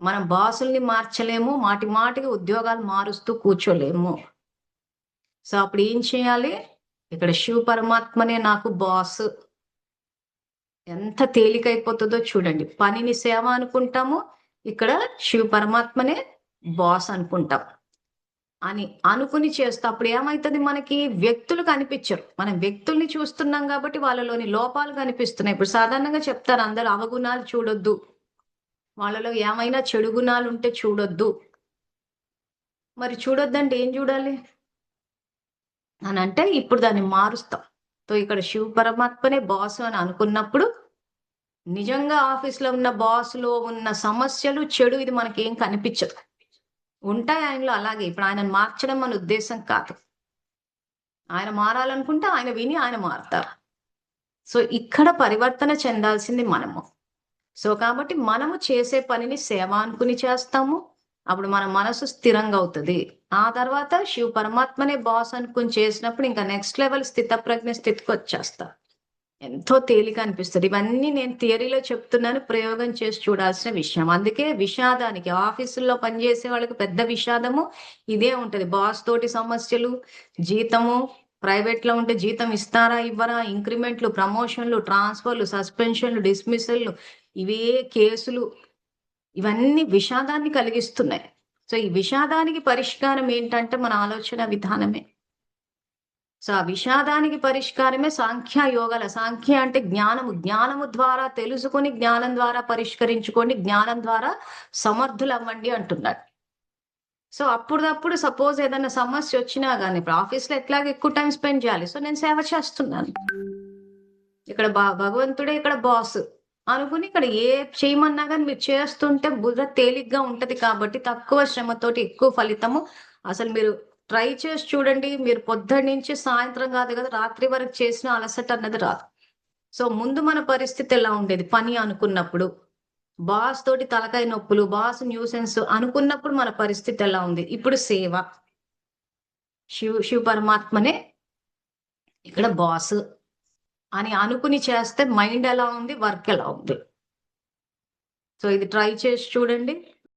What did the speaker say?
మనం బాసుల్ని మార్చలేము, మాటి మాటికి ఉద్యోగాలు మారుస్తూ కూర్చోలేము. సో అప్పుడు ఏం చేయాలి? ఇక్కడ శివ పరమాత్మనే నాకు బాస్. ఎంత తేలికైపోతుందో చూడండి. పనిని సేవ అనుకుంటాము, ఇక్కడ శివ పరమాత్మనే బాస్ అనుకుంటాం. అని అనుకుని చేస్తే అప్పుడు ఏమైతుంది, మనకి వ్యక్తులు కనిపించరు. మనం వ్యక్తుల్ని చూస్తున్నాం కాబట్టి వాళ్ళలోని లోపాలు కనిపిస్తున్నాయి. ఇప్పుడు సాధారణంగా చెప్తారు అందరూ, అవగుణాలు చూడొద్దు, వాళ్ళలో ఏమైనా చెడు గుణాలు ఉంటే చూడొద్దు. మరి చూడొద్దంటే ఏం చూడాలి అని అంటే, ఇప్పుడు దాన్ని మారుస్తాం. సో ఇక్కడ శివ పరమాత్మనే బాసు అని అనుకున్నప్పుడు, నిజంగా ఆఫీస్లో ఉన్న బాసులో ఉన్న సమస్యలు, చెడు ఇది మనకేం కనిపించదు. ఉంటాయి ఆయనలో అలాగే. ఇప్పుడు ఆయనను మార్చడం మన ఉద్దేశం కాదు. ఆయన మారాలనుకుంటే ఆయన విని ఆయన మారుతారు. సో ఇక్కడ పరివర్తన చెందాల్సింది మనము. సో కాబట్టి మనము చేసే పనిని సేవ అనుకుని చేస్తాము. అప్పుడు మన మనసు స్థిరంగా అవుతుంది. ఆ తర్వాత శివ పరమాత్మనే బాస్ అనుకుని చేసినప్పుడు ఇంకా నెక్స్ట్ లెవెల్ స్థితప్రజ్ఞ స్థితికి వచ్చేస్తా. ఎంతో తేలిక అనిపిస్తుంది. ఇవన్నీ నేను థియరీలో చెప్తున్నాను, ప్రయోగం చేసి చూడాల్సిన విషయం. అందుకే విషాదానికి, ఆఫీసుల్లో పనిచేసే వాళ్ళకి పెద్ద విషాదము ఇదే ఉంటది. బాస్ తోటి సమస్యలు, జీతము, ప్రైవేట్ లో ఉంటే జీతం ఇస్తారా ఇవ్వరా, ఇంక్రిమెంట్లు, ప్రమోషన్లు, ట్రాన్స్ఫర్లు, సస్పెన్షన్లు, డిస్మిసల్లు, ఇవే కేసులు, ఇవన్నీ విషాదాన్ని కలిగిస్తున్నాయి. సో ఈ విషాదానికి పరిష్కారం ఏంటంటే మన ఆలోచన విధానమే. సో ఆ విషాదానికి పరిష్కారమే సాంఖ్య యోగాల. సాంఖ్య అంటే జ్ఞానము. జ్ఞానము ద్వారా తెలుసుకొని, జ్ఞానం ద్వారా పరిష్కరించుకోండి, జ్ఞానం ద్వారా సమర్థులు అవ్వండి అంటున్నాడు. సో అప్పుడప్పుడు సపోజ్ ఏదైనా సమస్య వచ్చినా కానీ, ఇప్పుడు ఆఫీస్లో ఎట్లాగ ఎక్కువ టైం స్పెండ్ చేయాలి, సో నేను సేవ చేస్తున్నాను. ఇక్కడ భగవంతుడే ఇక్కడ బాస్ అనుకుని ఇక్కడ ఏ చేయమన్నా కానీ మీరు చేస్తుంటే బుర్ర తేలిగ్గా ఉంటది. కాబట్టి తక్కువ శ్రమతోటి ఎక్కువ ఫలితము. అసలు మీరు ట్రై చేసి చూడండి. మీరు పొద్దున్న నుంచి సాయంత్రం కాదు కదా, రాత్రి వరకు చేసిన అలసట అన్నది రాదు. సో ముందు మన పరిస్థితి ఎలా ఉండేది? పని అనుకున్నప్పుడు బాస్ తోటి తలకాయ నొప్పులు, బాస్ న్యూసెన్స్ అనుకున్నప్పుడు మన పరిస్థితి ఎలా ఉంది? ఇప్పుడు సేవ, శివ పరమాత్మనే ఇక్కడ బాస్ అని అనుకుని చేస్తే మైండ్ ఎలా ఉంది, వర్క్ ఎలా ఉంది? సో ఇది ట్రై చేసి చూడండి.